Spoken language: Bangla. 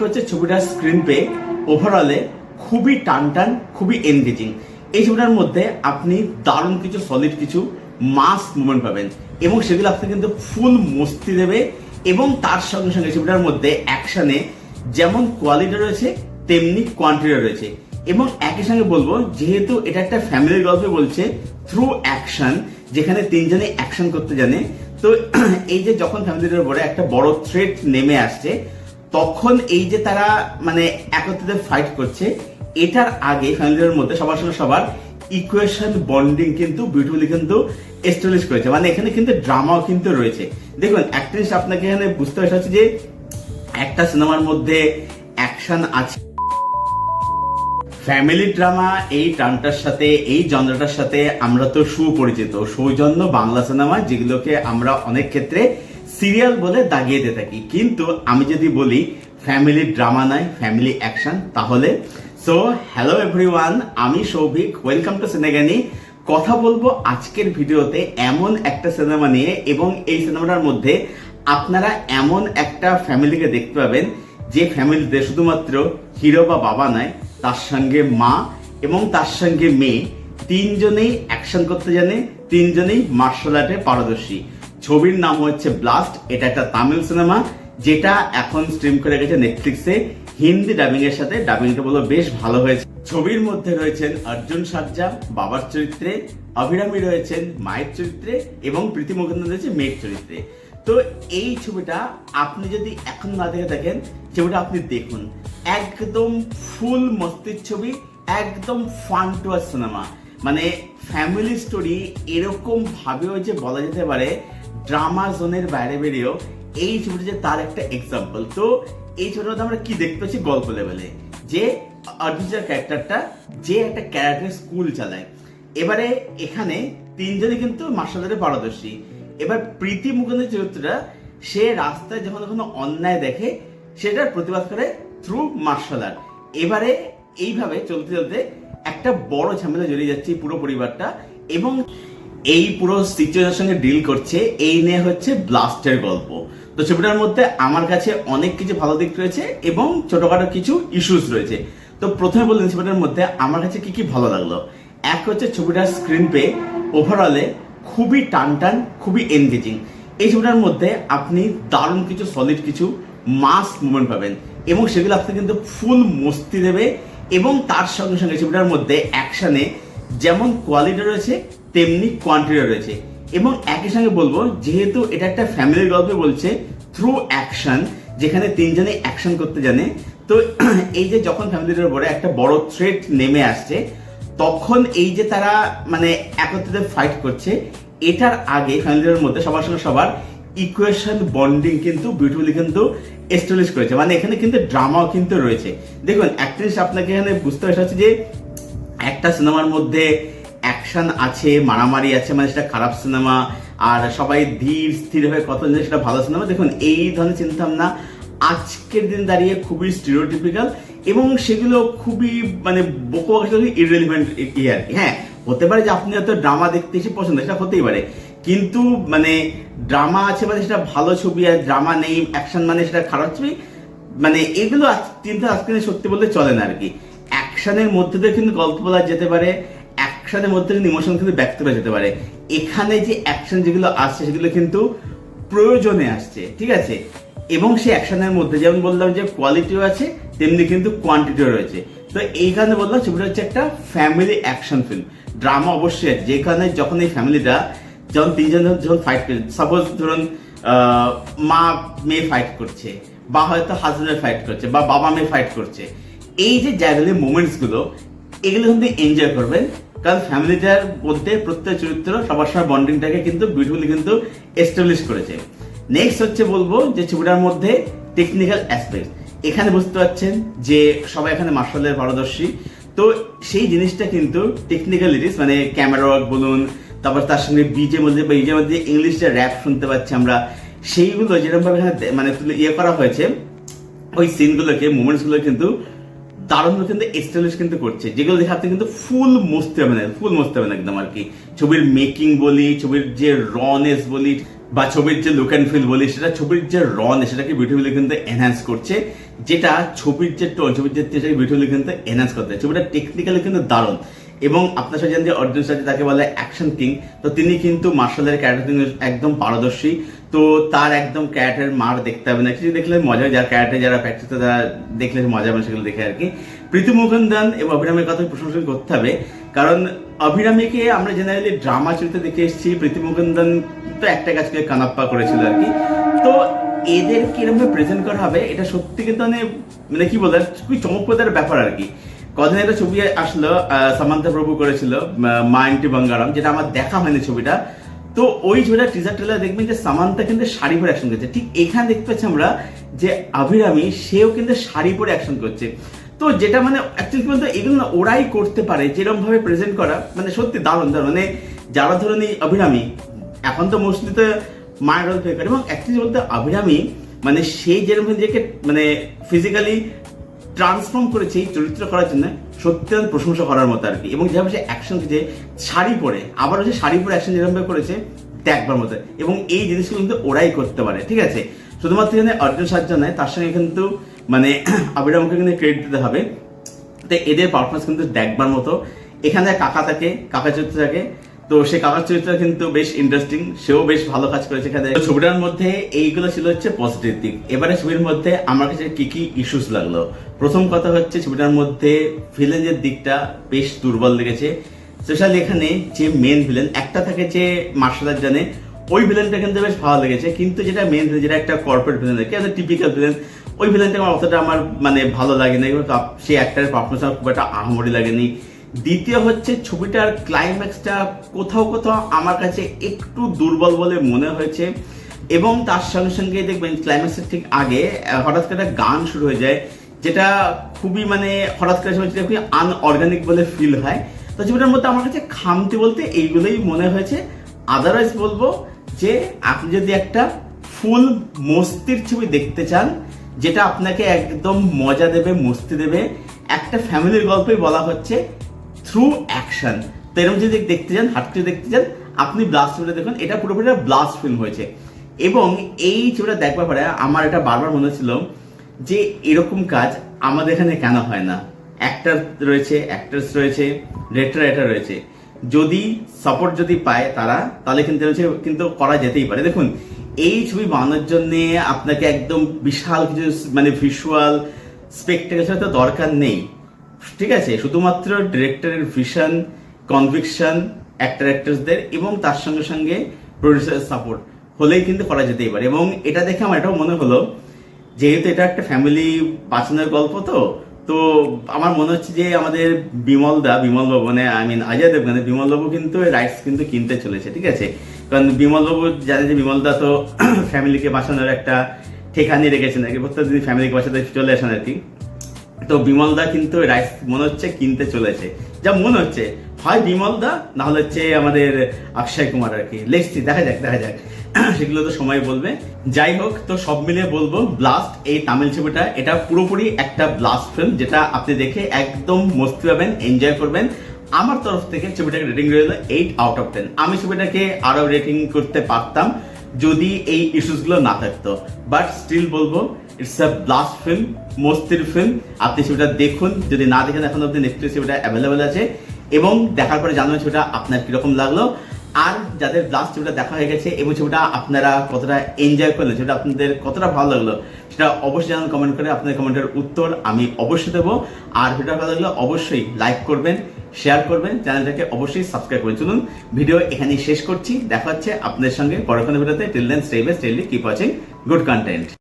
হচ্ছে ছবিটার স্ক্রিন পে ওভারঅলে খুবই টান খুবই এনগেজিং। এই ছবিটার মধ্যে আপনি দারুণ কিছু সলিড কিছু মাস মুভমেন্ট পাবেন এবং সেগুলো আপনি কিন্তু ফুল মস্তি দেবে এবং তার সঙ্গে সঙ্গে ছবিটার মধ্যে অ্যাকশনে যেমন কোয়ালিটি রয়েছে তেমনি কোয়ান্টিটি রয়েছে। এবং একই সঙ্গে বলবো, যেহেতু এটা একটা ফ্যামিলির গল্পে বলছে থ্রু অ্যাকশন, যেখানে তিনজনে অ্যাকশন করতে জানে, তো এই যে যখন ফ্যামিলির উপরে একটা বড় থ্রেট নেমে আসছে তখন এই যে তারা মানে একত্রিত ফাইট করছে, এটার আগে ফ্যামিলির মধ্যে সবার সঙ্গে সবার ইকুয়েশন বন্ডিং কিন্তু বিউটিফুলি কিন্তু এস্টাবলিশ করেছে। মানে এখানে কিন্তু ড্রামাও কিন্তু রয়েছে। দেখুন একটা জিনিস আপনাকে এখানে বুঝতে হচ্ছে যে একটা সিনেমার মধ্যে অ্যাকশন আছে, ফ্যামিলি ড্রামা, এই টার্মটার সাথে এই জনরাটার সাথে আমরা তো সুপরিচিত সৌজন্য বাংলা সিনেমা, যেগুলোকে আমরা অনেক ক্ষেত্রে সিরিয়াল বলে দাগিয়ে দিয়ে থাকি। কিন্তু আমি যদি বলি ফ্যামিলি ড্রামা নয় ফ্যামিলি অ্যাকশন, তাহলে সো হ্যালো এভরিওয়ান, আমি সৌভিক, ওয়েলকাম টু সিনেগানি। কথা বলবো আজকের ভিডিওতে এমন একটা সিনেমা নিয়ে, এবং এই সিনেমাটার মধ্যে আপনারা এমন একটা ফ্যামিলিকে দেখতে পাবেন যে ফ্যামিলিতে শুধুমাত্র হিরো বা বাবা নয়, তার সঙ্গে মা এবং তার সঙ্গে মেয়ে, তিনজনেই অ্যাকশন করতে জানে, তিনজনেই মার্শাল আর্টে পারদর্শী। ছবির নাম হচ্ছে ব্লাস্ট। এটা একটা তামিল সিনেমা যেটা এখন স্ট্রিম করে গেছে নেটফ্লিক্সে হিন্দি ডাবিং এর সাথে। ডাবিংটা বলো বেশ ভালো হয়েছে। ছবির মধ্যে রয়েছেন অর্জুন সার্জা বাবার চরিত্রে, অভিরামী রয়েছেন মায়ের চরিত্রে এবং প্রীতি মুখোপাধ্যায় রয়েছে মেয়ের চরিত্রে। তো এই ছবিটা আপনি যদি এখন না দেখে থাকেন, ছবিটা আপনি দেখুন, একদম ফুল মস্তির ছবি, একদম ফান টু ওয়াচ সিনেমা। মানে ফ্যামিলি স্টোরি এরকম ভাবেও যে বলা যেতে পারে ড্রামা জোনের বাইরে বেরিয়েও এই ছবিটা যে তার একটা এক্সাম্পল। তো এই ছবিটাতে আমরা কি দেখতে পাচ্ছি গল্প লেভেলে, যে অর্জুনের ক্যারেক্টারটা যে একটা ক্যারেক্টার স্কুল চালায়। এবারে এখানে তিনজনই কিন্তু মার্শাল আর্টে পারদর্শী। এবার প্রীতি মুখোপাধ্যায়ের চরিত্রটা, সে রাস্তায় যখন কোনো অন্যায় দেখে সেটার প্রতিবাদ করে থ্রু মার্শাল আর্ট। এবারে এইভাবে চলতে চলতে একটা বড় ঝামেলা জড়িয়ে যাচ্ছে পুরো পরিবারটা, এবং এই পুরো সিচুয়েশনের সঙ্গে ডিল করছে। এই নিয়ে হচ্ছে ব্লাস্টের গল্প। তো ছবিটার মধ্যে আমার কাছে অনেক কিছু ভালো দিক রয়েছে এবং ছোটখাটো কিছু ইস্যুস রয়েছে। তো প্রথমে বললেন ছবিটার মধ্যে আমার কাছে কি কি ভালো লাগলো। এক হচ্ছে ছবিটার স্ক্রিন পে ওভারঅলে খুবই টান খুবই এনগেজিং। এই ছবিটার মধ্যে আপনি দারুণ কিছু সলিড কিছু মাস মুভমেন্ট পাবেন এবং সেগুলো আপনি কিন্তু ফুল মস্তি দেবে এবং তার সঙ্গে সঙ্গে ছবিটার মধ্যে অ্যাকশনে যেমন কোয়ালিটি রয়েছে তেমনি কোয়ান্টিটি রয়েছে। এবং একই সঙ্গে বলবো, যেহেতু এটা একটা ফ্যামিলির গল্পে বলছে থ্রু অ্যাকশন, যেখানে তিনজনে অ্যাকশন করতে জানে, তো এই যে যখন ফ্যামিলির উপরে একটা বড় থ্রেট নেমে আসছে তখন এই যে তারা মানে একত্রিত ফাইট করছে, এটার আগে ফ্যামিলির মধ্যে সবার সঙ্গে সবার ইকুয়েশন বন্ডিং কিন্তু বিউটিফুলি কিন্তু এস্টাবলিশ করেছে। মানে এখানে কিন্তু ড্রামাও কিন্তু রয়েছে। দেখুন একটা জিনিস আপনাকে এখানে বুঝতে হচ্ছে যে একটা সিনেমার মধ্যে অ্যাকশন আছে, মারামারি আছে, মানে সেটা খারাপ সিনেমা, আর সবাই ধীর স্থির হয়ে কথা বলে সেটা ভালো সিনেমা। দেখুন এই ধরনের চিন্তা ভাবনা আজকের দিন দাঁড়িয়ে খুবই স্টিরিওটিপিক্যাল এবং সেগুলো খুবই মানে বোকা ইররিলেভেন্ট আর কি। হ্যাঁ, হতে পারে যে আপনি হয়তো ড্রামা দেখতে এসে পছন্দ, সেটা হতেই পারে, কিন্তু মানে ড্রামা আছে মানে সেটা ভালো ছবি, আর ড্রামা নেই অ্যাকশন মানে সেটা খারাপ ছবি, মানে এগুলো চিন্তা আজকে সত্যি বলতে চলে না আর কি। অ্যাকশনের মধ্যে দিয়ে কিন্তু গল্প বলা যেতে পারে, অ্যাকশনের মধ্যে কিন্তু ইমোশন কিন্তু ব্যক্ত করা যেতে পারে। এখানে যে অ্যাকশন যেগুলো আসছে সেগুলো কিন্তু প্রয়োজনে আসছে, ঠিক আছে। এবং সেই অ্যাকশনের মধ্যে যেমন বললাম যে কোয়ালিটিও আছে তেমনি কিন্তু কোয়ান্টিটিও রয়েছে। তো এই কারণে বললাম ছবিটা হচ্ছে একটা ফ্যামিলি অ্যাকশন ফিল্ম। ড্রামা অবশ্যই আছে, যেখানে যখন এই ফ্যামিলিটা যখন তিনজন যখন ফাইট করছে, সাপোজ ধরুন মা মেয়ে ফাইট করছে, বা হয়তো হাজব্যান্ড ফাইট করছে, বা বাবা মেয়ে ফাইট করছে, এই যে জায়গাগুলি মোমেন্টস গুলো এগুলো কিন্তু এনজয় করবেন, কারণ ফ্যামিলিটার মধ্যে প্রত্যেক চরিত্র সবার সঙ্গে বন্ডিংটাকে কিন্তু বিউটিফুলি কিন্তু এস্টাবলিশ করেছে। নেক্সট হচ্ছে বলবো যে ছবিটার মধ্যে টেকনিক্যাল অ্যাসপেক্ট, এখানে বুঝতে পারছেন যে সবাই এখানে মার্শাল আর্টের পারদর্শী। তো সেই জিনিসটা কিন্তু টেকনিক্যালিটিস মানে ক্যামেরা ওয়ার্ক বলুন, তারপর তার সঙ্গে বিজের মধ্যে ইংলিশটা র্যাপ শুনতে পাচ্ছি আমরা, সেইগুলো যেরকম ভাবে এখানে মানে ইয়ে করা হয়েছে, ওই সিনগুলোকে মুভমেন্টসগুলো কিন্তু দারুণ কিন্তু এস্টাবলিশ কিন্তু করছে, যেগুলো দেখে আপনি কিন্তু ফুল মস্তি হবে না একদম আর কি। ছবির মেকিং বলি, ছবির যে রনেস বলি, বা ছবির যে লুক অ্যান্ড ফিল বলি, সেটা ছবির যে রন সেটাকে বিউটিফুলি কিন্তু এনহ্যান্স করছে, যেটা ছবির যে টোন, ছবির যে সেটাকে বিউটিফুলি কিন্তু এনহ্যান্স করতে। ছবিটা টেকনিক্যালি কিন্তু দারুণ। এবং আপনার সাথে জানেন যে অর্জুন সার্জি তাকে বলে অ্যাকশন কিং, তো তিনি কিন্তু মার্শাল আর্টের ক্যারেক্টার একদম পারদর্শী। তো তার একদম ক্যারেক্টার মার দেখতে হবে না, কিছু দেখলে মজা হয়, যার ক্যারেক্টার যারা প্র্যাকটিস তারা দেখলে মজা হবে সেগুলো দেখে আর কি। প্রীতি মুকুন্দন এবং অভিরামীর কথা প্রশংসা করতে হবে, কারণ অভিরামীকে আমরা জেনারেলি ড্রামা চরিত্রে দেখে এসেছি, প্রীতি মুকুন্দন তো একটা কাজ করে কানাপ্পা করেছিল আর কি। তো এদের কিরকম প্রেজেন্ট করা হবে এটা সত্যি কিন্তু মানে কি বলতে খুবই চমকপ্রদার ব্যাপার আর কি। কদিন একটা ছবি আসলো সামান্তা প্রভু করেছিল মা ইন্টি বাঙ্গারাম, যেটা আমার দেখা হয়নি ছবিটা। তো ওই ছবিটা টিজার ট্রেলার দেখবেন যে সামান্তা কিন্তু শাড়ি পরে অ্যাকশন করছে, ঠিক এখানে দেখতে পাচ্ছি আমরা যে অভিরামী সেও কিন্তু শাড়ি পরে অ্যাকশন করছে। তো যেটা মানে অ্যাকচুয়ালি বলতে এগুলো না ওরাই করতে পারে, যেরকম ভাবে প্রেজেন্ট করা মানে সত্যি দারুণ দারুণ। মানে যারা ধরুন এই অভিরামী এখন তো মোস্টলি তো মায়ের রোল প্লে করে, এবং অ্যাকচুয়ালি বলতে অভিরামী মানে সেই যেরকম নিজেকে মানে ফিজিক্যালি ট্রান্সফর্ম করেছে এই চরিত্র করার জন্য, সত্যি প্রশংসা করার মতো আর কি। এবং যেভাবে সে অ্যাকশন যে শাড়ি পরে, আবার হচ্ছে শাড়ি পরে অ্যাকশন যেভাবে করেছে দেখবার মতো, এবং এই জিনিসগুলো কিন্তু ওরাই করতে পারে, ঠিক আছে। শুধুমাত্র এখানে অর্জুন সার্জা নয়, তার সঙ্গে কিন্তু মানে অভিরামকে কিন্তু ক্রেডিট দিতে হবে। তো এদের পারফরমেন্স কিন্তু দেখবার মতো। এখানে কাকা থাকে, কাকা চরিত্র থাকে, তো সে কাকার চরিত্র কিন্তু বেশ ইন্টারেস্টিং, সেও বেশ ভালো কাজ করেছে এখানে। ছবিটার মধ্যে এইগুলো ছিল হচ্ছে পজিটিভ দিক। এবারে ছবির মধ্যে আমার কাছে কি কি ইস্যুস লাগলো, প্রথম কথা হচ্ছে ছবিটার মধ্যে ভিলেনের দিকটা বেশ দুর্বল লেগেছে। স্পেশালি এখানে যে মেন ভিলেন একটা থাকে যে মার্শাল আর্ট জানে, ওই ভিলেনটা কিন্তু বেশ ভালো লেগেছে। কিন্তু যেটা মেন ভিলেন, যেটা একটা কর্পোরেট ভিলেন থাকে, টিপিক্যাল ভিলেন, ওই ভিলেনটা আমার অতটা আমার মানে ভালো লাগেনি, সেই অ্যাক্টারের পারফরমেন্স আমার খুব একটা আহামরি লাগেনি। দ্বিতীয় হচ্ছে ছবিটার ক্লাইম্যাক্সটা কোথাও কোথাও আমার কাছে একটু দুর্বল বলে মনে হয়েছে, এবং তার সঙ্গে সঙ্গে দেখবেন ক্লাইম্যাক্সের ঠিক আগে হঠাৎ করে একটা গান শুরু হয়ে যায়, যেটা খুবই মানে হঠাৎ করে খুবই আনঅর্গানিক বলে ফিল হয়। তো ছবিটার মধ্যে আমার কাছে খামতি বলতে এইগুলোই মনে হয়েছে। আদারওয়াইজ বলবো যে আপনি যদি একটা ফুল মস্তির ছবি দেখতে চান, যেটা আপনাকে একদম মজা দেবে, মস্তি দেবে, একটা ফ্যামিলির গল্পই বলা হচ্ছে থ্রু অ্যাকশন, তো এরকম যদি দেখতে চান, হাট করে দেখতে চান, আপনি ব্লাস্ট ছবিটা দেখুন। এটা পুরোপুরি ব্লাস্ট ফিল্ম হয়েছে। এবং এই ছবিটা দেখবার পরে আমার এটা বারবার মনে হচ্ছিল যে এরকম কাজ আমাদের এখানে কেন হয় না। অ্যাক্টর রয়েছে, অ্যাক্ট্রেস রয়েছে, ডিরেক্টর রয়েছে, যদি সাপোর্ট যদি পায় তারা, তাহলে কিন্তু করা যেতেই পারে। দেখুন এই ছবি বানানোর জন্য আপনাকে একদম বিশাল কিছু মানে ভিজুয়াল স্পেকটাকেল তো দরকার নেই, ঠিক আছে। শুধুমাত্র ডিরেক্টরের ভিশন, কনভিকশন, অ্যাক্টরসদের এবং তার সঙ্গে সঙ্গে প্রডিউসারের সাপোর্ট হলেই কিন্তু করা যেতেই পারে। এবং এটা দেখে আমার এটাও মনে হলো, যেহেতু এটা একটা ফ্যামিলি বাঁচানোর গল্প, তো আমার মনে হচ্ছে যে আমাদের বিমলবাবু মানে অজয় দেবগনের বিমলবাবু কিন্তু রাইটস কিন্তু কিনতে চলেছে, ঠিক আছে। কারণ বিমলবাবু জানে যে বিমলদা তো ফ্যামিলিকে বাঁচানোর একটা ঠেকানি রেখেছেন আর কি, প্রত্যেকদিন ফ্যামিলিকে বাঁচাতে চলে আসেন আর কি। তো বিমলদা কিন্তু রাইটস মনে হচ্ছে কিনতে চলেছে, যা মনে হচ্ছে, হয় বিমলদা না হলে হচ্ছে আমাদের অক্ষয় কুমার আর কি। লেটস দেখা যাক সেগুলো তো সময় বলবে। যাই হোক, তো সব মিলিয়ে বলবো ব্লাস্ট এই তামিল ছবিটা এটা পুরোপুরি একটা ব্লাস্ট ফিল্ম, যেটা আপনি দেখে একদম মস্তি পাবেন, এনজয় করবেন। আমার তরফ থেকে ছবিটাকে রেটিং রইল 8/10। আমি ছবিটাকে আরো রেটিং করতে পারতাম যদি এই ইস্যুসগুলো না থাকতো, বাট স্টিল বলবো ইটস আ ব্লাস্ট ফিল্ম, মস্তির ফিল্ম। আপনি ছবিটা দেখুন, যদি না দেখেন এখন অব্দি নেটফ্লিক্সে ছবিটা অ্যাভেলেবেল আছে, এবং দেখার পরে জানবেন ছবিটা আপনার কিরকম লাগলো। আর যাদের ব্লাস্ট ছবিটা দেখা হয়ে গেছে এবং ছবিটা আপনারা কতটা এনজয় করলেন, ছবিটা আপনাদের কতটা ভালো লাগলো, সেটা অবশ্যই জানান কমেন্ট করে। আপনাদের কমেন্টের উত্তর আমি অবশ্যই দেবো। আর ভিডিওটা ভালো লাগলে অবশ্যই লাইক করবেন, শেয়ার করবেন, চ্যানেলটাকে অবশ্যই সাবস্ক্রাইব করবেন। চলুন ভিডিও এখানেই শেষ করছি, দেখা হচ্ছে আপনাদের সঙ্গে পরবর্তী ভিডিওতে। Till then stay best, stay healthy, keep watching good content.